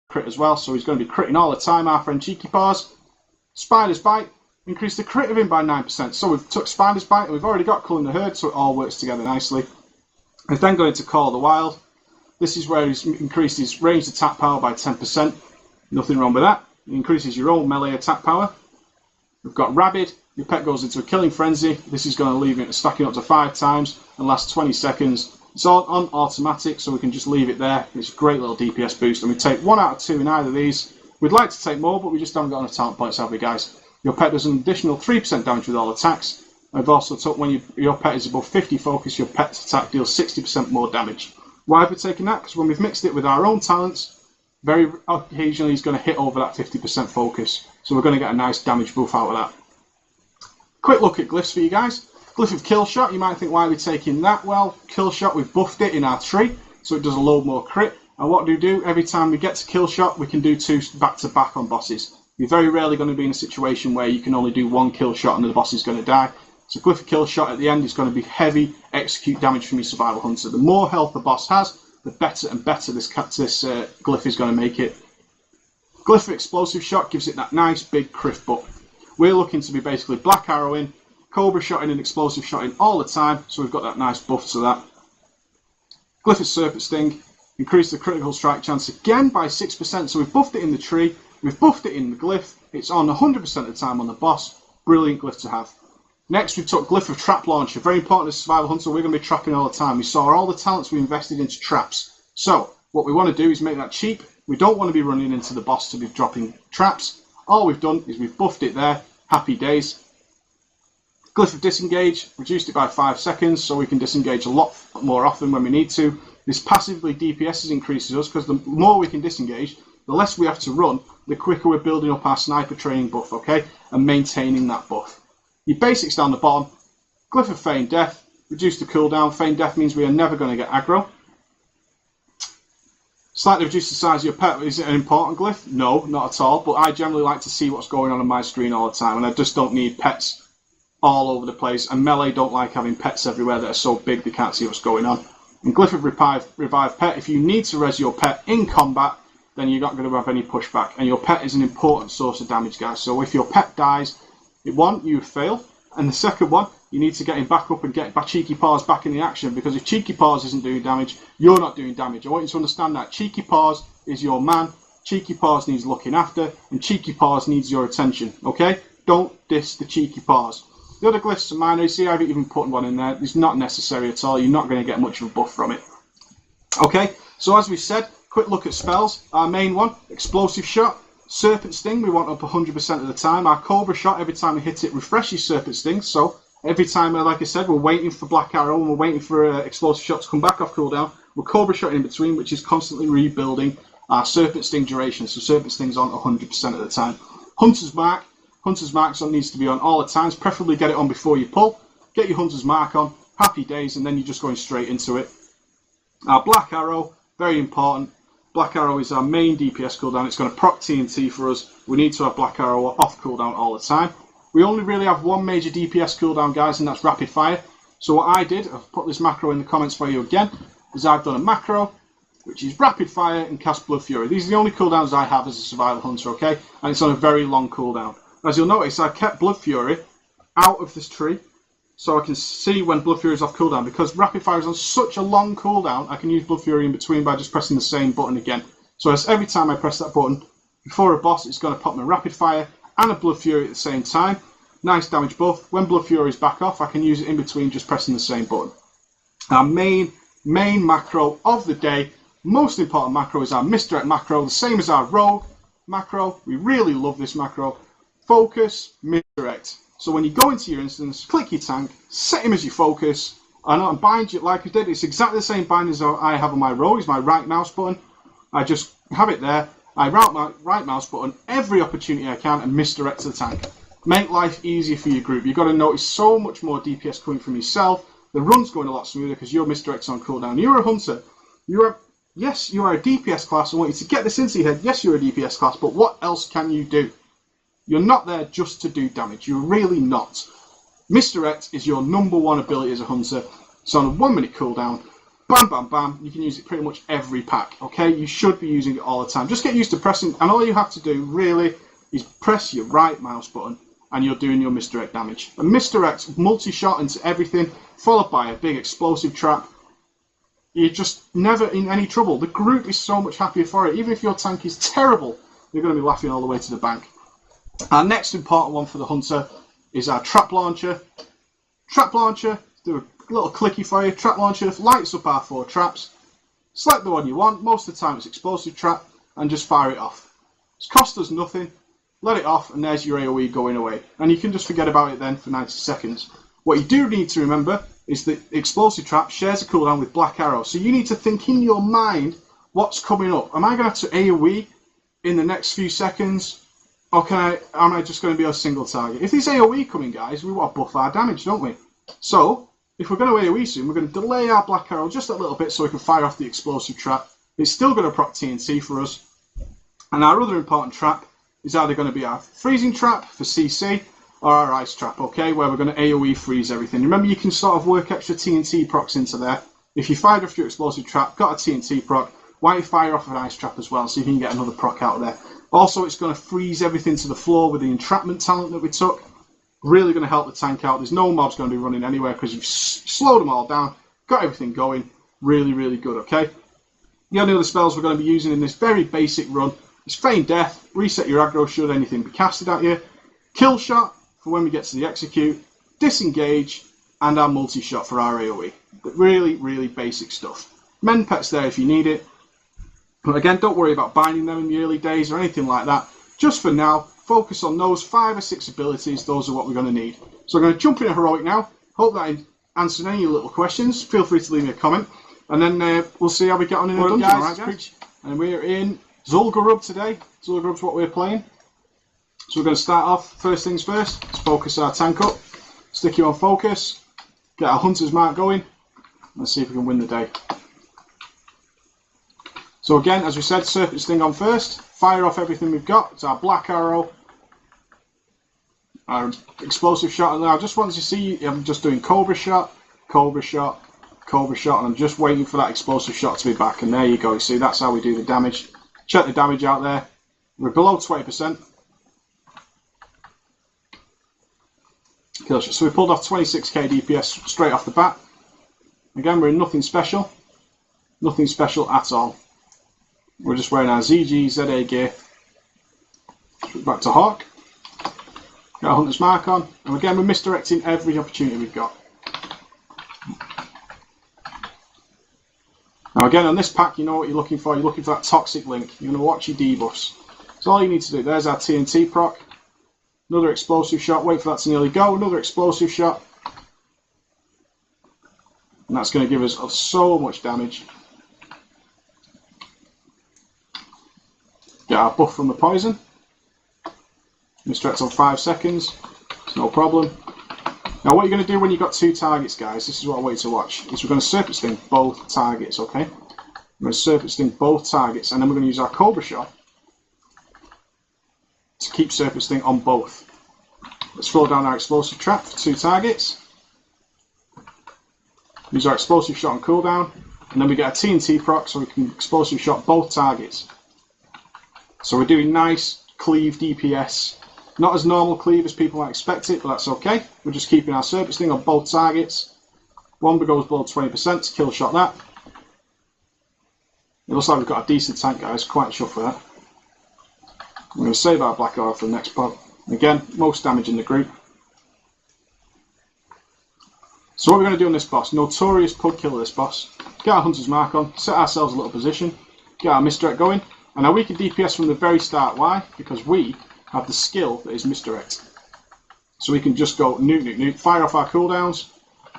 crit as well, so he's going to be critting all the time. Our friend Cheeky Paws. Spider's Bite. Increase the crit of him by 9%. So we've took Spider's Bite and we've already got Culling the Herd, so it all works together nicely. He's then going to Call the Wild. This is where he's increased his ranged attack power by 10%. Nothing wrong with that. It increases your own melee attack power. We've got Rabid. Your pet goes into a killing frenzy. This is going to leave it stacking up to 5 times and lasts 20 seconds. It's all on automatic, so we can just leave it there. It's a great little DPS boost, and we take 1 out of 2 in either of these. We'd like to take more, but we just haven't got enough talent points, have we, guys? Your pet does an additional 3% damage with all attacks. I've also took when your pet is above 50 focus, your pet's attack deals 60% more damage. Why have we taken that? Because when we've mixed it with our own talents, very occasionally he's going to hit over that 50% focus. So we're going to get a nice damage buff out of that. Quick look at Glyphs for you guys. Glyph of Kill Shot, you might think, why are we taking that? Well, Kill Shot, we've buffed it in our tree, so it does a load more crit. And what do we do? Every time we get to Kill Shot, we can do 2 back-to-back on bosses. You're very rarely going to be in a situation where you can only do 1 kill shot and the boss is going to die. So Glyph of Kill Shot at the end is going to be heavy execute damage from your Survival Hunter. The more health the boss has, the better and better this Glyph is going to make it. Glyph of Explosive Shot gives it that nice big crit buff. We're looking to be basically Black Arrowing, Cobra Shotting and Explosive Shotting all the time, so we've got that nice buff to that. Glyph of Serpent Sting, increase the critical strike chance again by 6%, so we've buffed it in the tree, we've buffed it in the Glyph, it's on 100% of the time on the boss. Brilliant Glyph to have. Next we took Glyph of Trap Launcher, very important as Survival Hunter, we're going to be trapping all the time. We saw all the talents we invested into traps. So what we want to do is make that cheap. We don't want to be running into the boss to be dropping traps. All we've done is we've buffed it there. Happy days. Glyph of Disengage, reduced it by 5 seconds so we can disengage a lot more often when we need to. This passively DPS increases us because the more we can disengage, the less we have to run, the quicker we're building up our sniper training buff, okay? And maintaining that buff. Your basics down the bottom. Glyph of Feign Death, reduce the cooldown. Feign Death means we are never going to get aggro. Slightly reduce the size of your pet. Is it an important glyph? No, not at all. But I generally like to see what's going on my screen all the time, and I just don't need pets all over the place. And Melee don't like having pets everywhere that are so big they can't see what's going on. And Glyph of Revive Pet, if you need to res your pet in combat, then you're not going to have any pushback. And your pet is an important source of damage, guys. So if your pet dies, one, you fail, and the second one, you need to get him back up and get Cheeky Paws back in the action, because if Cheeky Paws isn't doing damage, you're not doing damage. I want you to understand that. Cheeky Paws is your man, Cheeky Paws needs looking after, and Cheeky Paws needs your attention, okay? Don't diss the Cheeky Paws. The other glyphs are minor. You see, I haven't even put one in there. It's not necessary at all. You're not going to get much of a buff from it. Okay, so as we said, quick look at spells. Our main one, Explosive Shot. Serpent Sting, we want up 100% of the time. Our Cobra Shot, every time we hit it, refreshes Serpent Sting. So every time, like I said, we're waiting for Black Arrow and we're waiting for Explosive Shot to come back off cooldown. We're Cobra Shot in between, which is constantly rebuilding our Serpent Sting duration. So Serpent Sting's on 100% of the time. Hunter's Mark. Hunter's Mark needs to be on all the times. Preferably get it on before you pull. Get your Hunter's Mark on. Happy days, and then you're just going straight into it. Our Black Arrow, very important. Black Arrow is our main DPS cooldown. It's going to proc TNT for us. We need to have Black Arrow off cooldown all the time. We only really have one major DPS cooldown, guys, and that's Rapid Fire. So what I did, I've put this macro in the comments for you again, is I've done a macro, which is Rapid Fire and cast Blood Fury. These are the only cooldowns I have as a Survival Hunter, okay? And it's on a very long cooldown. As you'll notice, I've kept Blood Fury out of this tree, so I can see when Blood Fury is off cooldown. Because Rapid Fire is on such a long cooldown, I can use Blood Fury in between by just pressing the same button again. So as every time I press that button, before a boss, it's going to pop my Rapid Fire and a Blood Fury at the same time. Nice damage buff. When Blood Fury is back off, I can use it in between just pressing the same button. Our main macro of the day, most important macro, is our Misdirect macro, the same as our Rogue macro. We really love this macro. Focus, Misdirect. So when you go into your instance, click your tank, set him as your focus, and bind it like I did. It's exactly the same bind as I have on my Rogue. It's my right mouse button. I just have it there. I route my right mouse button every opportunity I can and misdirect to the tank. Make life easier for your group. You've got to notice so much more DPS coming from yourself. The run's going a lot smoother because your misdirect's on cooldown. You're a hunter. Yes, you are a DPS class. I want you to get this into your head. Yes, you're a DPS class, but what else can you do? You're not there just to do damage. You're really not. Misdirect is your #1 ability as a hunter. It's on a 1 minute cooldown. bam, bam, bam. You can use it pretty much every pack, okay? You should be using it all the time. Just get used to pressing, and all you have to do really is press your right mouse button and you're doing your misdirect damage. A misdirect multi-shot into everything, followed by a big explosive trap. You're just never in any trouble. The group is so much happier for it. Even if your tank is terrible, you're going to be laughing all the way to the bank. Our next important one for the Hunter is our trap launcher. Trap launcher, do a little clicky for you. Trap launcher lights up our 4 traps. Select the one you want. Most of the time it's explosive trap, and just fire it off. It's cost us nothing. Let it off, and there's your AoE going away. And you can just forget about it then for 90 seconds. What you do need to remember is that explosive trap shares a cooldown with black arrow. So you need to think in your mind what's coming up. Am I going to have to AoE in the next few seconds? Or am I just going to be a single target? If there's AoE coming, guys, we want to buff our damage, don't we? So, if we're going to AoE soon, we're going to delay our black arrow just a little bit so we can fire off the explosive trap. It's still going to proc TNT for us. And our other important trap is either going to be our freezing trap for CC or our ice trap, okay, where we're going to AoE freeze everything. Remember, you can sort of work extra TNT procs into there. If you fired off your explosive trap, got a TNT proc, why don't you fire off an ice trap as well so you can get another proc out of there. Also, it's going to freeze everything to the floor with the entrapment talent that we took. Really going to help the tank out. There's no mobs going to be running anywhere because you've slowed them all down, got everything going. Really, really good, okay? The only other spells we're going to be using in this very basic run is Feign Death, reset your aggro should anything be casted at you, Kill Shot for when we get to the execute, Disengage, and our multi-shot for our AoE. But really, really basic stuff. Mend pets there if you need it. But again, don't worry about binding them in the early days or anything like that. Just for now, focus on those 5 or 6 abilities. Those are what we're going to need. So I'm going to jump in a heroic now. Hope that answered any of your little questions. Feel free to leave me a comment. And then we'll see how we get on in the dungeon, alright guys? And we're in Zul'Gurub today. Zul'Gurub's what we're playing. So we're going to start off, first things first, let's focus our tank up. Stick you on focus. Get our Hunter's Mark going. Let's see if we can win the day. So again, as we said, Serpent Sting on first. Fire off everything we've got. It's our black arrow, our explosive shot. And now I just want to see, I'm just doing Cobra shot, Cobra shot, Cobra shot, and I'm just waiting for that explosive shot to be back. And there you go. You see, that's how we do the damage. Check the damage out there. We're below 20%. Kill shot. So we pulled off 26k DPS straight off the bat. Again, we're in nothing special. Nothing special at all. We're just wearing our ZG ZA gear. Back to Hawk. Got a Hunter's Mark on. And again, we're misdirecting every opportunity we've got. Now again, on this pack, you know what you're looking for. You're looking for that toxic link. You're going to watch your debuffs. So all you need to do, there's our TNT proc. Another explosive shot. Wait for that to nearly go. Another explosive shot. And that's going to give us so much damage. Get our buff from the poison. Misdirect on 5 seconds. It's no problem. Now what you're going to do when you've got 2 targets, guys, this is what I want you to watch, is we're going to Serpent Sting both targets, okay? We're going to Serpent Sting both targets, and then we're going to use our Cobra shot to keep Serpent Sting on both. Let's slow down our explosive trap for 2 targets. Use our explosive shot on cooldown, and then we get a TNT proc so we can explosive shot both targets. So we're doing nice cleave DPS. Not as normal cleave as people might expect it, but that's okay. We're just keeping our Serpent Sting on both targets. One goes below 20% to kill shot that. It looks like we've got a decent tank, guys. Quite chuffed for that. We're going to save our black arrow for the next part. Again, most damage in the group. So what we're going to do on this boss, notorious pug killer this boss. Get our Hunter's Mark on, set ourselves a little position, get our misdirect going. And now we can DPS from the very start. Why? Because we have the skill that is misdirect. So we can just go nuke, nuke, nuke, fire off our cooldowns,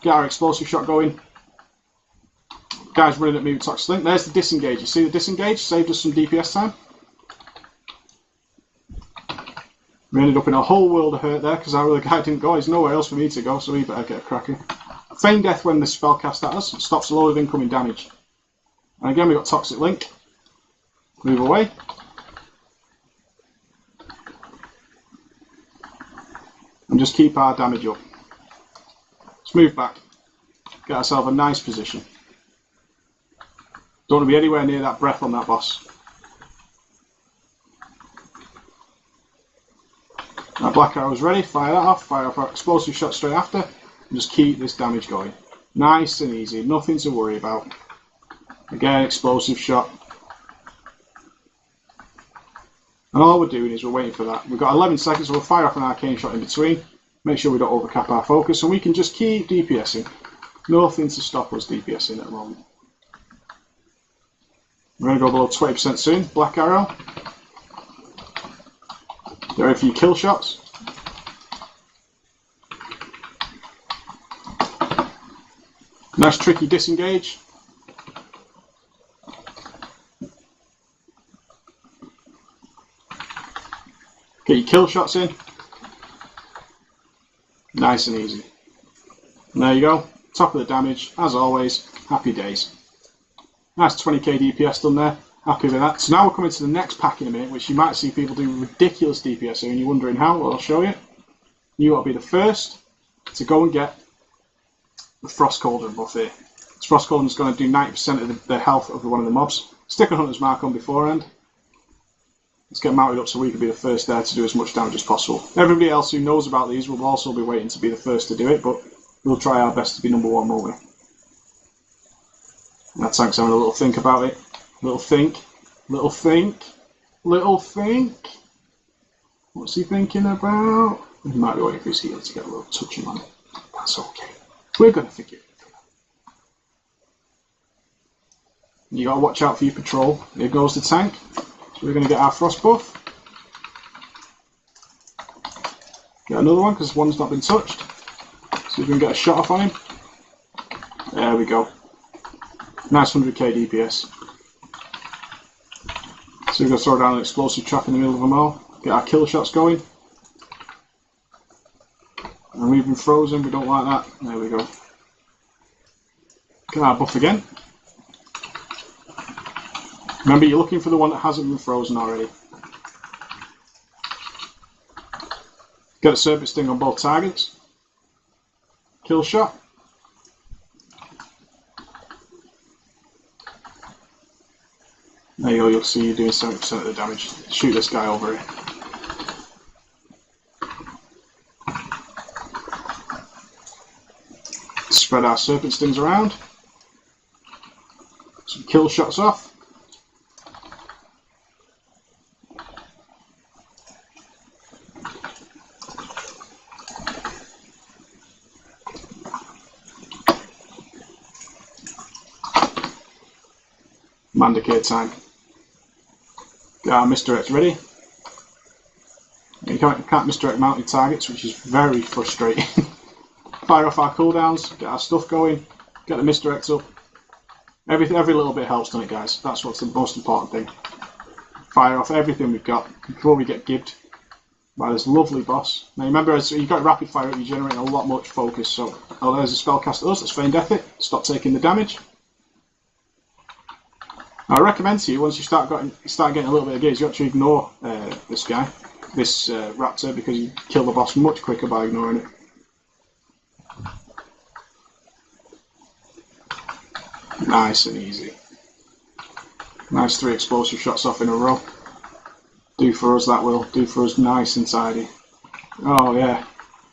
get our explosive shot going. Guys running at me with Toxic Link. There's the disengage. You see the disengage? Saved us some DPS time. We ended up in a whole world of hurt there because our other guy didn't go. There's nowhere else for me to go, so we better get cracking. Feign Death when the spell cast at us. It stops a load of incoming damage. And again, we've got Toxic Link. Move away. And just keep our damage up. Let's move back. Get ourselves a nice position. Don't want to be anywhere near that breath on that boss. That black arrow's ready, fire that off, fire off our explosive shot straight after, and just keep this damage going. Nice and easy, nothing to worry about. Again, explosive shot. And all we're doing is we're waiting for that. We've got 11 seconds, so we'll fire off an arcane shot in between. Make sure we don't overcap our focus, and we can just keep DPSing. Nothing to stop us DPSing at the moment. We're going to go below 20% soon. Black arrow. Get ready for your kill shots. Nice tricky disengage. Get your kill shots in. Nice and easy. And there you go. Top of the damage, as always. Happy days. Nice 20k DPS done there. Happy with that. So now we're coming to the next pack in a minute, which you might see people do ridiculous DPS here, and you're wondering how. Well, I'll show you. You got to be the first to go and get the Frost Cauldron buff here. This Frost Cauldron is going to do 90% of the health of one of the mobs. Stick a Hunter's Mark on beforehand. Let's get mounted up so we can be the first there to do as much damage as possible. Everybody else who knows about these will also be waiting to be the first to do it, but we'll try our best to be number one, won't we? That tank's having a little think about it. Little think. Little think. Little think. What's he thinking about? He might be waiting for his healer to get a little touching on it. That's okay. We're going to figure it out. You got to watch out for your patrol. Here goes the tank. So we're going to get our frost buff. Get another one because one's not been touched. So we can get a shot off on him. There we go. Nice 100k DPS. So we're going to throw down an explosive trap in the middle of them all. Get our kill shots going. And we've been frozen, we don't like that. There we go. Get our buff again. Remember, you're looking for the one that hasn't been frozen already. Get a Serpent Sting on both targets. Kill shot. There you go, you'll see you're doing 70% of the damage. Shoot this guy over here. Spread our Serpent Stings around. Some kill shots off. Mandicate time. Get our misdirect ready. You can't misdirect mounted targets, which is very frustrating. Fire off our cooldowns, get our stuff going, get the misdirects up. Every little bit helps, doesn't it, guys? That's what's the most important thing. Fire off everything we've got before we get gibbed by this lovely boss. Now remember, as you've got rapid fire up, you're generating a lot much focus. So, oh, there's a spell cast at us. Let's feign death it. Stop taking the damage. I recommend to you, once you start getting a little bit of gauge, you actually ignore this guy, this raptor, because you kill the boss much quicker by ignoring it. Nice and easy. Nice 3 explosive shots off in a row. Do for us, that will. Do for us nice and tidy. Oh yeah.